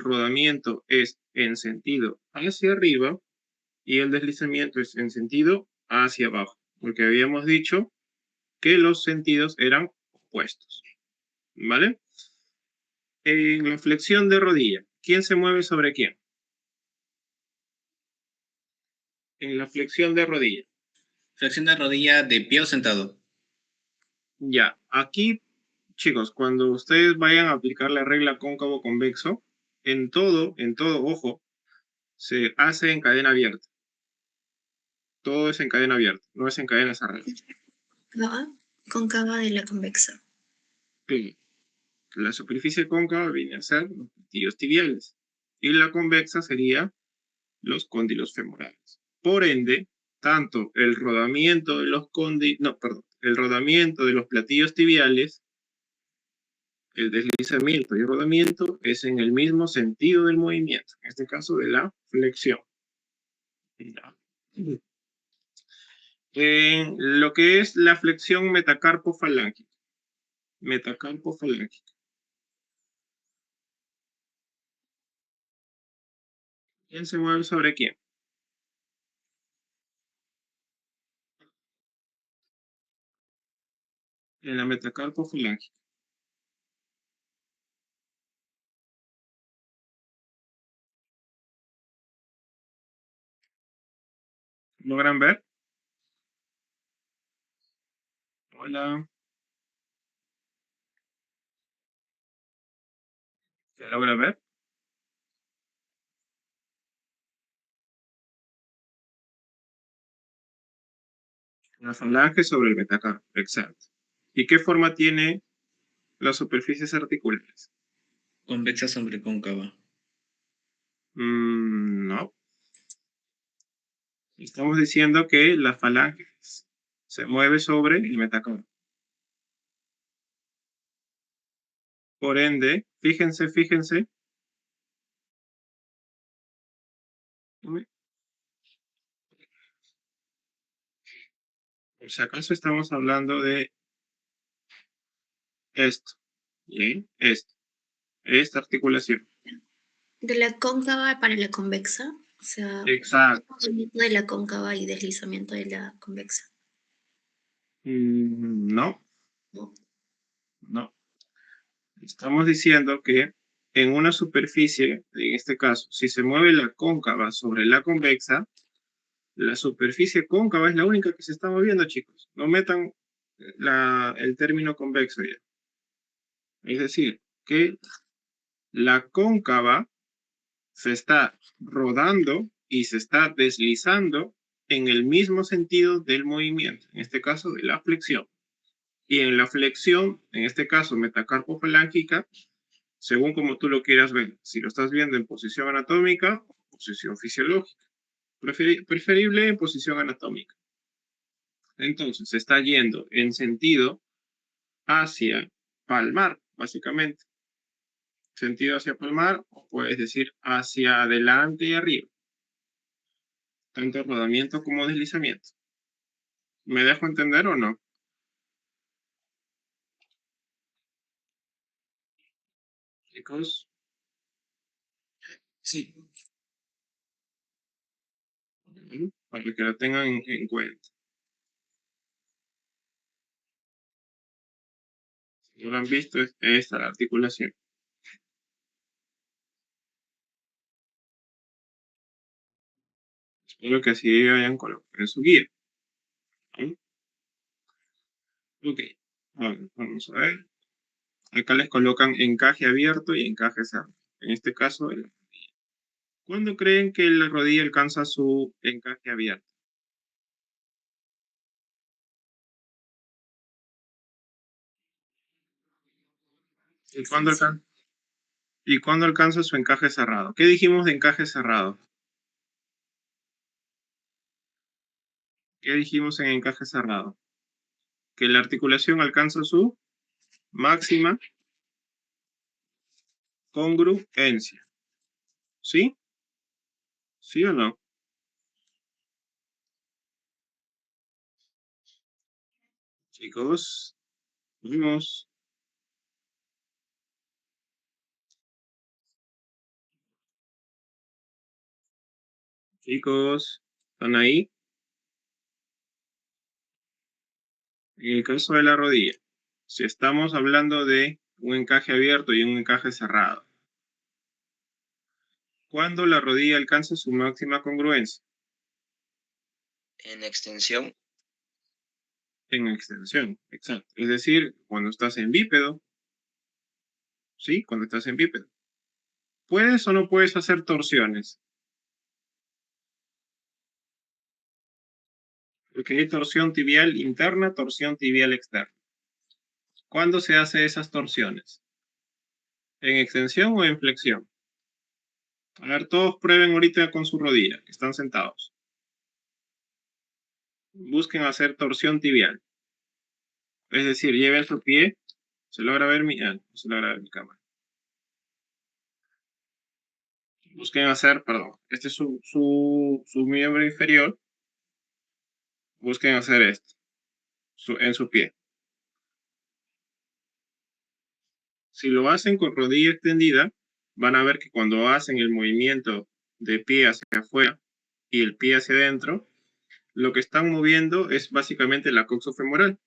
rodamiento es en sentido hacia arriba y el deslizamiento es en sentido hacia abajo, porque habíamos dicho que los sentidos eran opuestos, ¿vale? En la flexión de rodilla, ¿quién se mueve sobre quién? En la flexión de rodilla. Flexión de rodilla de pie o sentado. Ya, aquí, chicos, cuando ustedes vayan a aplicar la regla cóncavo-convexo, en todo, ojo, se hace en cadena abierta. Todo es en cadena abierta, no es en cadena cerrada. Cóncava de la convexa. Sí. La superficie cóncava viene a ser los platillos tibiales y la convexa sería los cóndilos femorales. Por ende, tanto el rodamiento de los el rodamiento de los platillos tibiales, el deslizamiento y el rodamiento es en el mismo sentido del movimiento, en este caso de la flexión. En lo que es la flexión metacarpofalángica. Metacarpofalángica. ¿Quién se mueve sobre quién? En la metacarpofalángica. ¿Logran ver? Hola. ¿Se logra ver? La falange sobre el metacarpo, exacto. ¿Y qué forma tiene las superficies articulares? Convexa sobre cóncava. No. Estamos diciendo que la falange se mueve sobre el metacarpo. Por ende, fíjense. Por si acaso estamos hablando de esto. ¿Bien? Esto. Esta articulación. De la cóncava para la convexa. O sea, Exacto. movimiento de la cóncava y deslizamiento de la convexa. No. No. No. Estamos diciendo que en una superficie, en este caso, si se mueve la cóncava sobre la convexa, la superficie cóncava es la única que se está moviendo, chicos. No metan el término convexo ya. Es decir, que la cóncava se está rodando y se está deslizando en el mismo sentido del movimiento, en este caso de la flexión. Y en la flexión, en este caso metacarpofalángica, según como tú lo quieras ver, si lo estás viendo en posición anatómica o posición fisiológica, preferible en posición anatómica. Entonces, se está yendo en sentido hacia palmar, básicamente. Sentido hacia palmar, o puedes decir hacia adelante y arriba. Tanto rodamiento como deslizamiento. ¿Me dejo entender o no? Chicos. Sí. Para que lo tengan en cuenta. Si no lo han visto, es esta la articulación. Espero que así vayan colocando en su guía. ¿Sí? Ok. Vamos a ver. Acá les colocan encaje abierto y encaje cerrado. En este caso, ¿cuándo creen que la rodilla alcanza su encaje abierto? ¿Y cuándo alcanza su encaje cerrado? ¿Qué dijimos de encaje cerrado? ¿Qué dijimos en encaje cerrado? Que la articulación alcanza su máxima congruencia. ¿Sí? ¿Sí o no? Chicos, vamos. Chicos, ¿están ahí? En el caso de la rodilla, si estamos hablando de un encaje abierto y un encaje cerrado, ¿cuándo la rodilla alcanza su máxima congruencia? En extensión, En extensión, exacto. Es decir, cuando estás en bípedo, ¿sí? Cuando estás en bípedo. ¿Puedes o no puedes hacer torsiones? Porque hay torsión tibial interna, torsión tibial externa. ¿Cuándo se hace esas torsiones? ¿En extensión o en flexión? A ver, todos prueben ahorita con su rodilla, que están sentados. Busquen hacer torsión tibial. Es decir, lleven su pie. ¿Se logra ver no se logra ver mi cámara. Busquen hacer, perdón, este es su miembro inferior. Busquen hacer esto en su pie. Si lo hacen con rodilla extendida, van a ver que cuando hacen el movimiento de pie hacia afuera y el pie hacia adentro, lo que están moviendo es básicamente la coxofemoral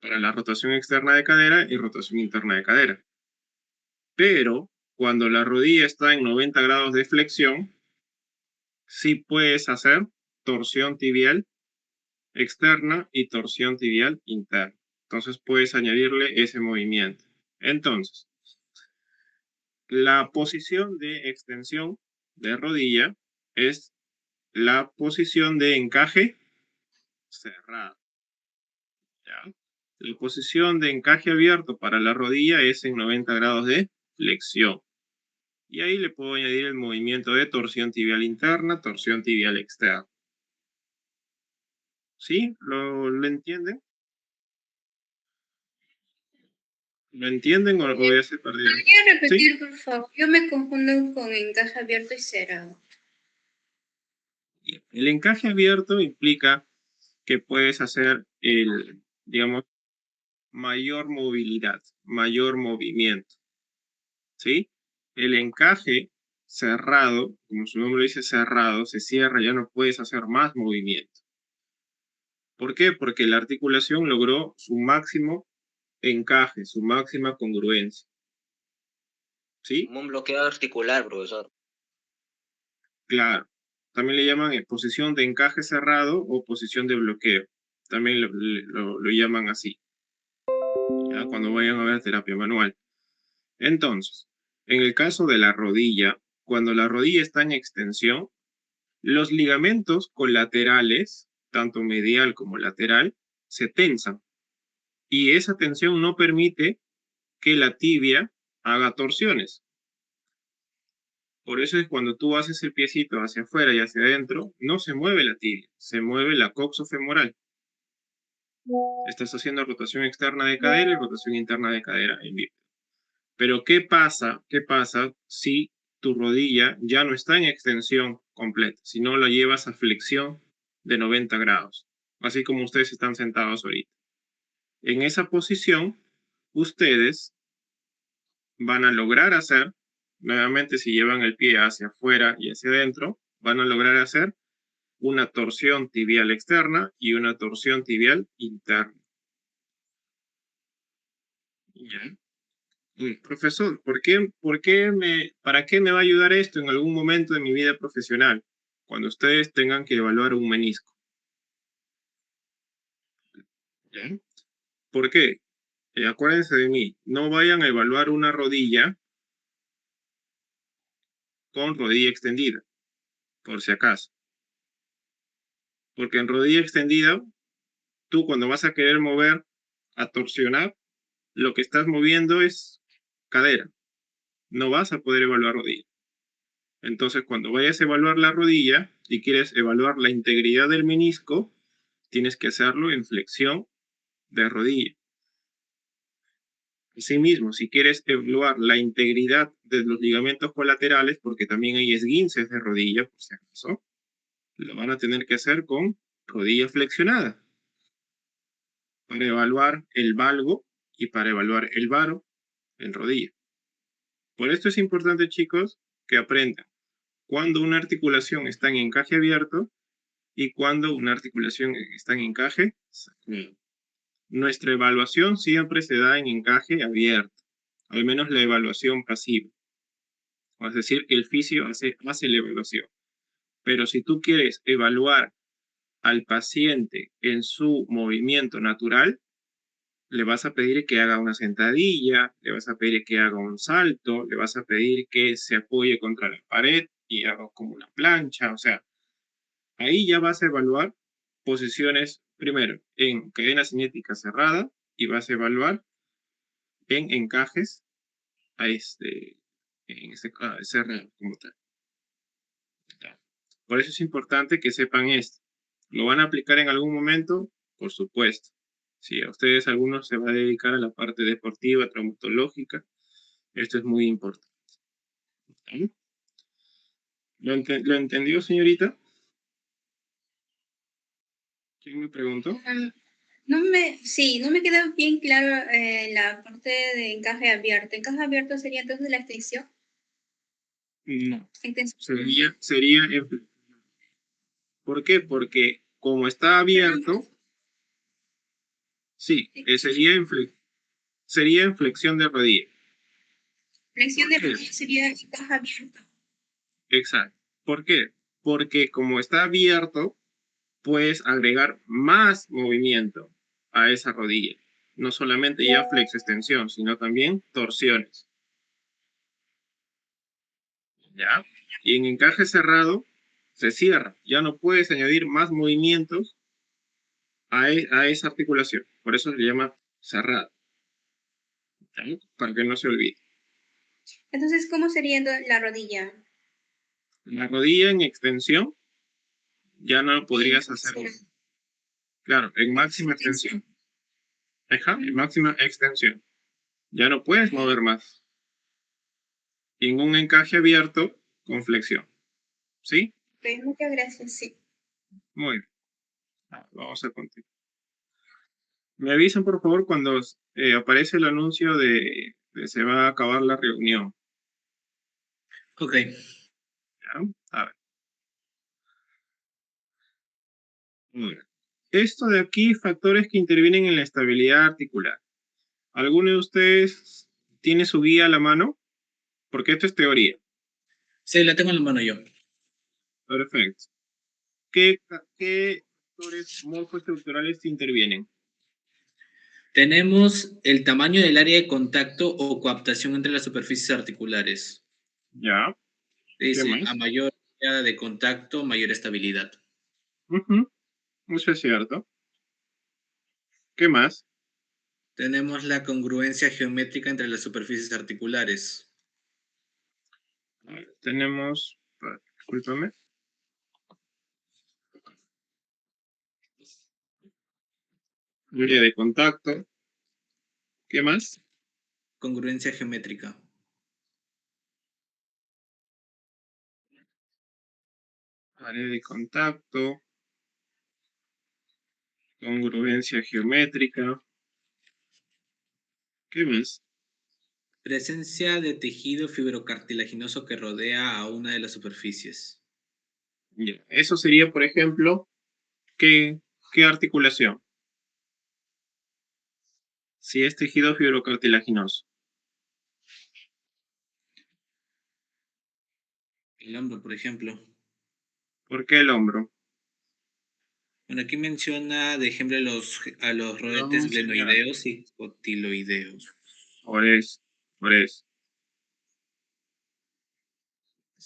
para la rotación externa de cadera y rotación interna de cadera. Pero cuando la rodilla está en 90 grados de flexión, sí puedes hacer torsión tibial externa y torsión tibial interna. Entonces puedes añadirle ese movimiento. Entonces, la posición de extensión de rodilla es la posición de encaje cerrado. ¿Ya? La posición de encaje abierto para la rodilla es en 90 grados de flexión. Y ahí le puedo añadir el movimiento de torsión tibial interna, torsión tibial externa. ¿Sí? ¿Lo entienden? ¿Lo entienden o ya se perdieron? ¿Podría repetir, ¿Sí? por favor? Yo me confundo con encaje abierto y cerrado. El encaje abierto implica que puedes hacer digamos, mayor movilidad, mayor movimiento, ¿sí? El encaje cerrado, como su nombre dice cerrado, se cierra, ya no puedes hacer más movimiento. ¿Por qué? Porque la articulación logró su máximo encaje, su máxima congruencia, ¿sí? como un bloqueo articular, profesor. Claro. También le llaman posición de encaje cerrado o posición de bloqueo. También lo llaman así, ¿ya? Cuando vayan a ver terapia manual. Entonces, en el caso de la rodilla, cuando la rodilla está en extensión, los ligamentos colaterales, tanto medial como lateral, se tensan. Y esa tensión no permite que la tibia haga torsiones. Por eso es cuando tú haces el piecito hacia afuera y hacia adentro, no se mueve la tibia, se mueve la coxofemoral. Estás haciendo rotación externa de cadera y rotación interna de cadera en bípedo. Pero ¿qué pasa? ¿Qué pasa si tu rodilla ya no está en extensión completa, si no la llevas a flexión de 90 grados, así como ustedes están sentados ahorita? En esa posición, ustedes van a lograr hacer, nuevamente si llevan el pie hacia afuera y hacia adentro, van a lograr hacer una torsión tibial externa y una torsión tibial interna. ¿Ya? Profesor, ¿para qué me va a ayudar esto en algún momento de mi vida profesional? Cuando ustedes tengan que evaluar un menisco. ¿Ya? ¿Por qué? Acuérdense de mí, no vayan a evaluar una rodilla con rodilla extendida, por si acaso. Porque en rodilla extendida, tú cuando vas a querer mover, a torsionar, lo que estás moviendo es cadera. No vas a poder evaluar rodilla. Entonces, cuando vayas a evaluar la rodilla y quieres evaluar la integridad del menisco, tienes que hacerlo en flexión de rodilla. Asimismo, si quieres evaluar la integridad de los ligamentos colaterales, porque también hay esguinces de rodilla, por si acaso, lo van a tener que hacer con rodilla flexionada para evaluar el valgo y para evaluar el varo en rodilla. Por esto es importante, chicos, que aprendan cuando una articulación está en encaje abierto y cuando una articulación está en encaje cerrado. Nuestra evaluación siempre se da en encaje abierto, al menos la evaluación pasiva. Es decir, que el fisio hace la evaluación. Pero si tú quieres evaluar al paciente en su movimiento natural, le vas a pedir que haga una sentadilla, le vas a pedir que haga un salto, le vas a pedir que se apoye contra la pared y haga como una plancha. O sea, ahí ya vas a evaluar posiciones, primero, en cadena cinética cerrada y vas a evaluar en encajes cerrado como tal. Por eso es importante que sepan esto. ¿Lo van a aplicar en algún momento? Por supuesto. Si a ustedes algunos se va a dedicar a la parte deportiva, traumatológica, esto es muy importante. ¿Sí? ¿Lo entendió, señorita? ¿Quién me preguntó? No me queda bien claro la parte de encaje abierto. ¿Encaje abierto sería entonces la extensión? No. Extensión. Sería ¿por qué? Porque como está abierto, sí, sería en flexión de rodilla. Flexión de ¿Por qué? rodilla sería encaje abierto. Exacto. ¿Por qué? Porque como está abierto, puedes agregar más movimiento a esa rodilla. No solamente ya flexo-extensión, sino también torsiones. ¿Ya? Y en encaje cerrado, se cierra. Ya no puedes añadir más movimientos a esa articulación. Por eso se llama cerrado. ¿Ya? Para que no se olvide. Entonces, ¿cómo sería la rodilla? La rodilla en extensión ya no podrías hacer. Claro, en máxima extensión. Ajá, en máxima extensión. Ya no puedes mover más. Y en un encaje abierto con flexión. ¿Sí? Ok, muchas gracias, sí. Muy bien. Vamos a continuar. Me avisan, por favor, cuando aparece el anuncio de se va a acabar la reunión. Ok. ¿Ya? A ver. Muy bien. Esto de aquí, factores que intervienen en la estabilidad articular. ¿Alguno de ustedes tiene su guía a la mano? Porque esto es teoría. Sí, la tengo en la mano yo. Perfecto. ¿Qué factores morfoestructurales intervienen? Tenemos el tamaño del área de contacto o coaptación entre las superficies articulares. ¿Ya? ¿Qué Dice, más? a mayor área de contacto, mayor estabilidad. Ujú, eso es cierto. ¿Qué más? Tenemos la congruencia geométrica entre las superficies articulares. A ver, tenemos, discúlpame. Área de contacto. ¿Qué más? Congruencia geométrica. Área de contacto. Congruencia geométrica. ¿Qué más? Presencia de tejido fibrocartilaginoso que rodea a una de las superficies. Ya. Eso sería, por ejemplo, ¿qué articulación? Si es tejido fibrocartilaginoso. El hombro, por ejemplo. ¿Por qué el hombro? Bueno, aquí menciona de ejemplo a los rodetes No, señor. glenoideos y cotiloideos. Por eso, por eso.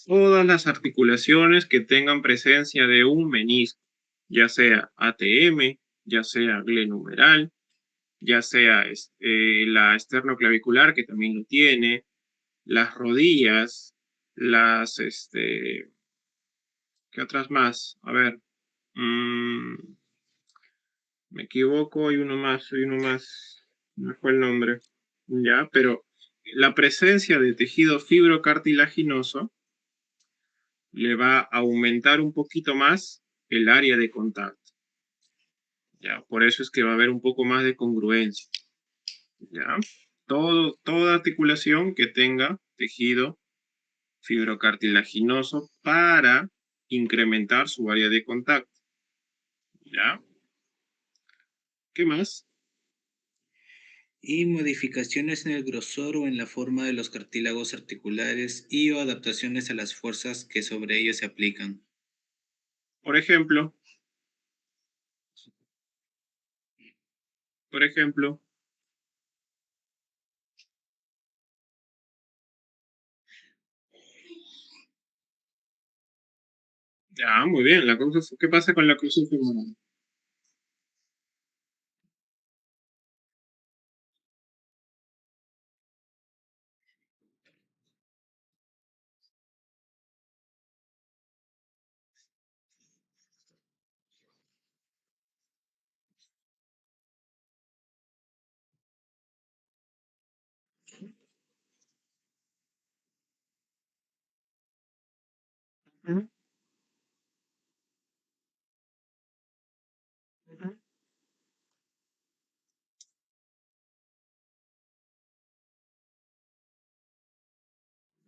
Todas las articulaciones que tengan presencia de un menisco, ya sea ATM, ya sea glenumeral, ya sea la esternoclavicular, que también lo tiene, las rodillas, ¿qué otras más? A ver, me equivoco, hay uno más, no me fue el nombre, ya, pero la presencia de tejido fibrocartilaginoso le va a aumentar un poquito más el área de contacto. Ya, por eso es que va a haber un poco más de congruencia. ¿Ya? Toda articulación que tenga tejido fibrocartilaginoso para incrementar su área de contacto. ¿Ya? ¿Qué más? Y modificaciones en el grosor o en la forma de los cartílagos articulares y o adaptaciones a las fuerzas que sobre ellos se aplican. Por ejemplo, ya, muy bien. ¿Qué pasa con la oclusión femoral? Ujú, ujú,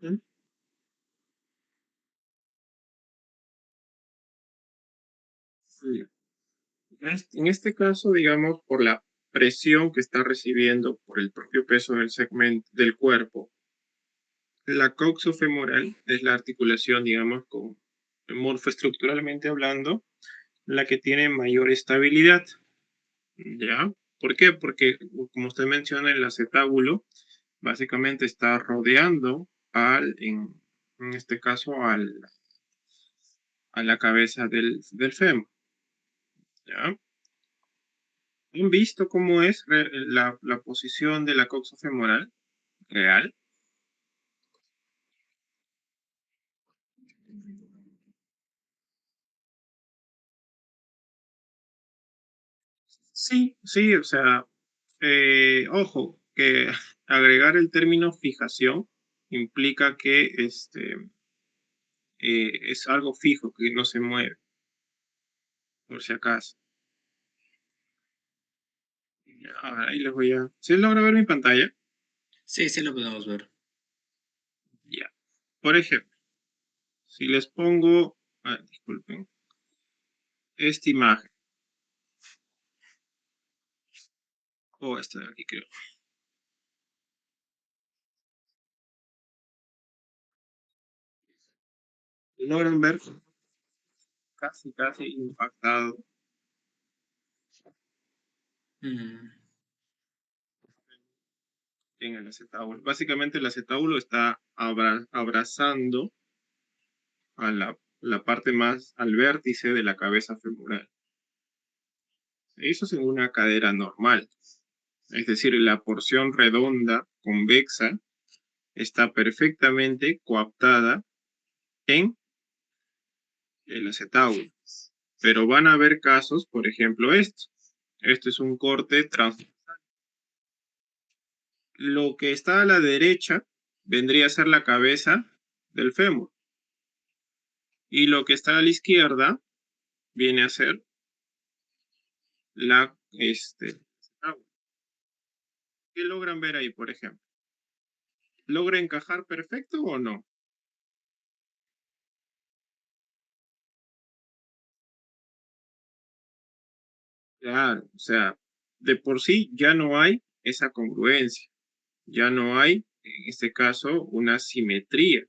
ujú. Sí. En este caso, digamos, por la presión que está recibiendo por el propio peso del segmento del cuerpo, la coxofemoral es la articulación, digamos, morfoestructuralmente hablando, la que tiene mayor estabilidad. ¿Ya? ¿Por qué? Porque, como usted menciona, el acetábulo básicamente está rodeando en este caso, a la cabeza del fémur. ¿Ya? ¿Han visto cómo es la posición de la coxofemoral real? Sí, sí, o sea, ojo, que agregar el término fijación implica que es algo fijo, que no se mueve, por si acaso. Ahí les voy a... ¿Sí logra ver mi pantalla? Sí, sí lo podemos ver. Ya. Por ejemplo, si les pongo, disculpen, esta imagen, o esta de aquí creo. Logran ver casi impactado Mm, en el acetábulo. Básicamente el acetábulo está abrazando a la parte más, al vértice de la cabeza femoral. Eso es en una cadera normal. Es decir, la porción redonda, convexa, está perfectamente coaptada en el acetábulo. Pero van a haber casos, por ejemplo, esto. Esto es un corte transversal. Lo que está a la derecha vendría a ser la cabeza del fémur. Y lo que está a la izquierda viene a ser acetábulo. ¿Qué logran ver ahí, por ejemplo? ¿Logra encajar perfecto o no? Claro, o sea, de por sí ya no hay esa congruencia, ya no hay, en este caso, una simetría.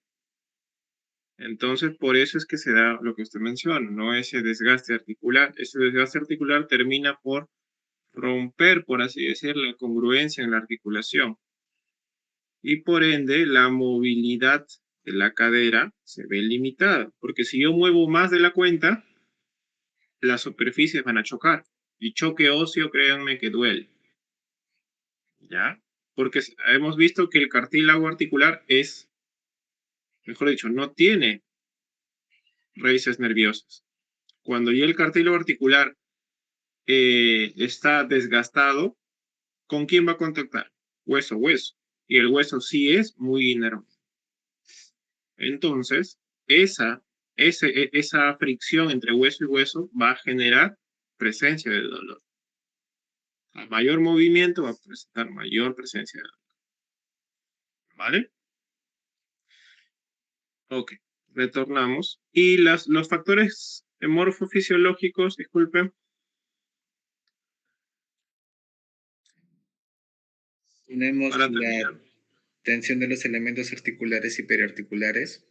Entonces, por eso es que se da lo que usted menciona, ¿no? Ese desgaste articular. Ese desgaste articular termina por romper, por así decir, la congruencia en la articulación. Y por ende, la movilidad de la cadera se ve limitada, porque si yo muevo más de la cuenta, las superficies van a chocar. Y choque óseo, créanme que duele. ¿Ya? Porque hemos visto que el cartílago articular es, mejor dicho, no tiene raíces nerviosas. Cuando ya el cartílago articular está desgastado, ¿con quién va a contactar? Hueso, hueso. Y el hueso sí es muy inerme. Entonces, esa fricción entre hueso y hueso va a generar presencia de dolor. A mayor movimiento va a presentar mayor presencia de dolor. ¿Vale? Ok, retornamos. Y los factores morfofisiológicos, disculpen, Tenemos para la terminar. tensión de los elementos articulares y periarticulares.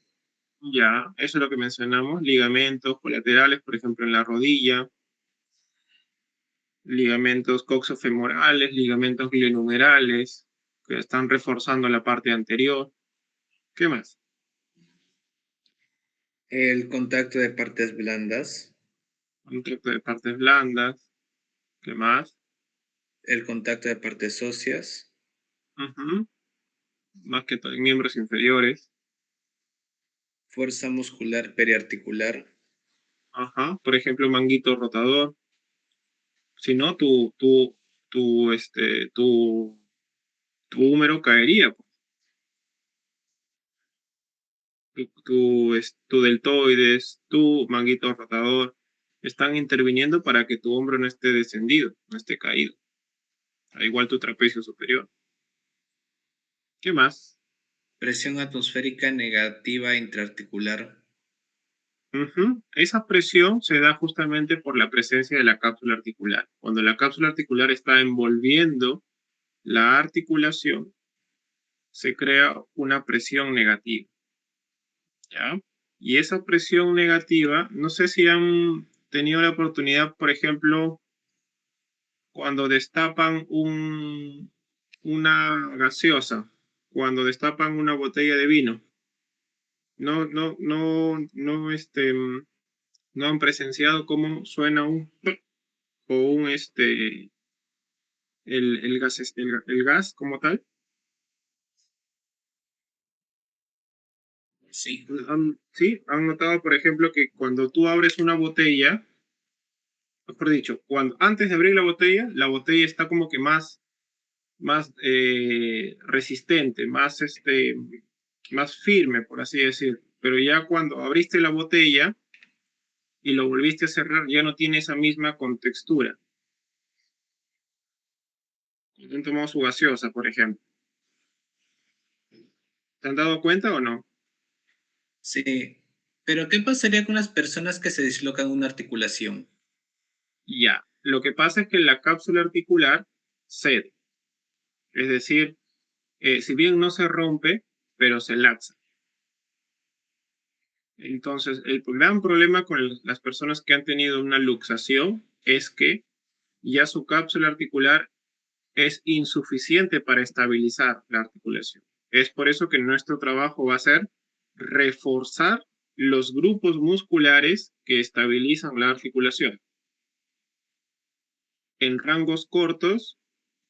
Ya, eso es lo que mencionamos. Ligamentos colaterales, por ejemplo, en la rodilla. Ligamentos coxofemorales, ligamentos glenohumerales, que están reforzando la parte anterior. ¿Qué más? El contacto de partes blandas. Contacto de partes blandas. ¿Qué más? El contacto de partes óseas. Ujú. Más que todo en miembros inferiores. Fuerza muscular periarticular. Ajá. Por ejemplo, manguito rotador. Si no, tu húmero caería, pues. Tu deltoides, tu manguito rotador, están interviniendo para que tu hombro no esté descendido, no esté caído. Al igual tu trapecio superior. ¿Qué más? Presión atmosférica negativa intraarticular. Ujú. Esa presión se da justamente por la presencia de la cápsula articular. Cuando la cápsula articular está envolviendo la articulación, se crea una presión negativa, ¿ya? Y esa presión negativa, no sé si han tenido la oportunidad, por ejemplo, cuando destapan una gaseosa, cuando destapan una botella de vino, no han presenciado cómo suena o el gas como tal. Sí. Sí, han notado, por ejemplo, que cuando tú abres una botella, mejor dicho, antes de abrir la botella está como que más resistente, más firme, por así decir. Pero ya cuando abriste la botella y lo volviste a cerrar, ya no tiene esa misma contextura. Han tomado su gaseosa, por ejemplo. ¿Te han dado cuenta o no? Sí. Pero ¿qué pasaría con las personas que se dislocan una articulación? Ya. Lo que pasa es que la cápsula articular cede. Es decir, si bien no se rompe, pero se laxa. Entonces, el gran problema con las personas que han tenido una luxación es que ya su cápsula articular es insuficiente para estabilizar la articulación. Es por eso que nuestro trabajo va a ser reforzar los grupos musculares que estabilizan la articulación en rangos cortos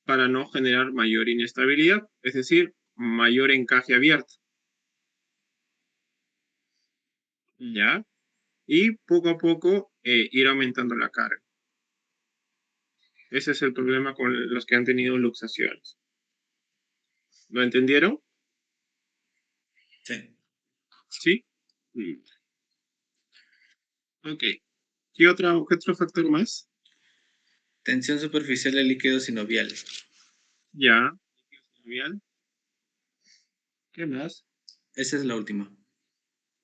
para no generar mayor inestabilidad, es decir, mayor encaje abierto. ¿Ya? Y poco a poco ir aumentando la carga. Ese es el problema con los que han tenido luxaciones. ¿Lo entendieron? Sí. Sí. Mm. Ok. ¿Qué otro factor más? Tensión superficial del líquido sinovial. Ya. Bien. ¿Qué más? Esa es la última.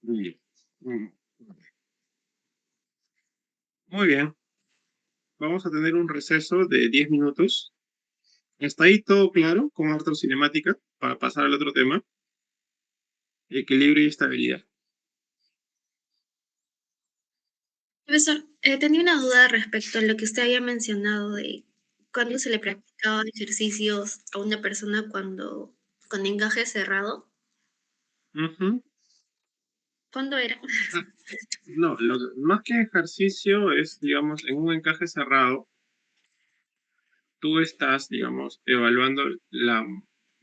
Muy bien. Mm. Muy bien. Vamos a tener un receso de 10 minutos. ¿Está ahí todo claro con artrocinemática? Para pasar al otro tema. Equilibrio y estabilidad. Profesor, tenía una duda respecto a lo que usted había mencionado de cuándo se le practicaban ejercicios a una persona cuando con encaje cerrado. Ujú. ¿Cuándo era? Ah, no, más que ejercicio es, digamos, en un encaje cerrado, tú estás, digamos, evaluando la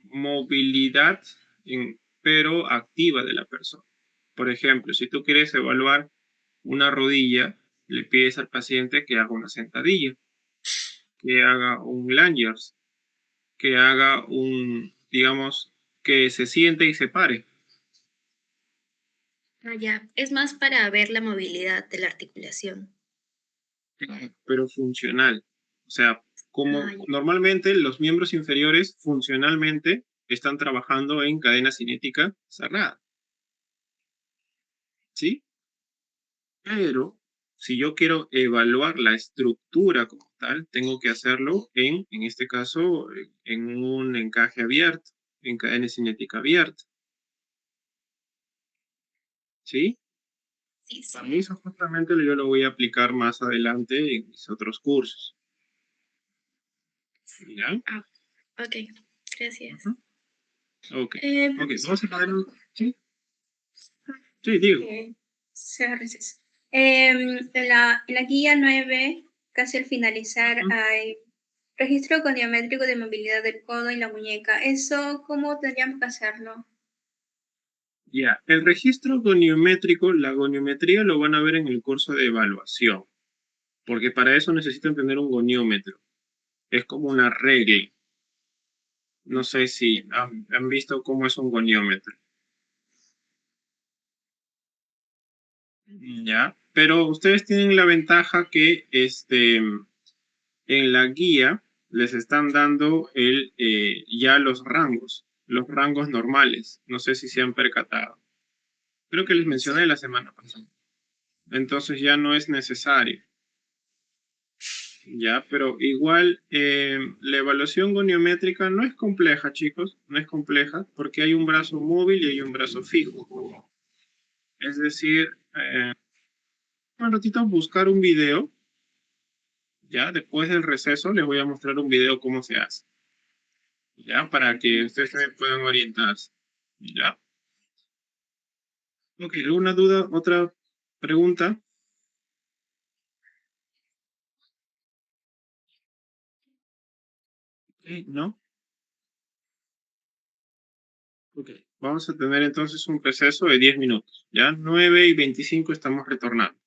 movilidad, pero activa de la persona. Por ejemplo, si tú quieres evaluar una rodilla, le pides al paciente que haga una sentadilla, que haga un lunges, que haga digamos, que se siente y se pare, Ah, ya. Es más para ver la movilidad de la articulación. pero funcional. O sea, Ah, como ya. normalmente los miembros inferiores funcionalmente están trabajando en cadena cinética cerrada. ¿sí? Pero si yo quiero evaluar la estructura como tal, tengo que hacerlo en este caso, en un encaje abierto, en cadena cinética abierta. ¿Sí? Sí, sí. Para mí eso justamente yo lo voy a aplicar más adelante en mis otros cursos. ¿Ya? Ok, gracias. Ujú. Ok. Ok, Profesor, vamos a poner un... ¿Sí? Sí, digo. gracias. En la guía 9, casi al finalizar, Ujú. hay registro goniométrico de movilidad del codo y la muñeca. ¿Eso cómo tendríamos que hacerlo? Ya, el registro goniométrico, la goniometría lo van a ver en el curso de evaluación, porque para eso necesitan tener un goniómetro. Es como una regla. No sé si han visto cómo es un goniómetro. Ya, pero ustedes tienen la ventaja que en la guía les están dando ya los rangos normales. No sé si se han percatado. Creo que les mencioné la semana pasada. Entonces ya no es necesario. Ya, pero igual la evaluación goniométrica no es compleja, chicos, no es compleja porque hay un brazo móvil y hay un brazo fijo. Es decir, un ratito buscar un video, ya después del receso les voy a mostrar un video cómo se hace, ya, para que ustedes también puedan orientarse, ya. Ok, ¿alguna duda, otra pregunta? Ok, ¿no? Ok, vamos a tener entonces un receso de 10 minutos, ya, 9:25 estamos retornando.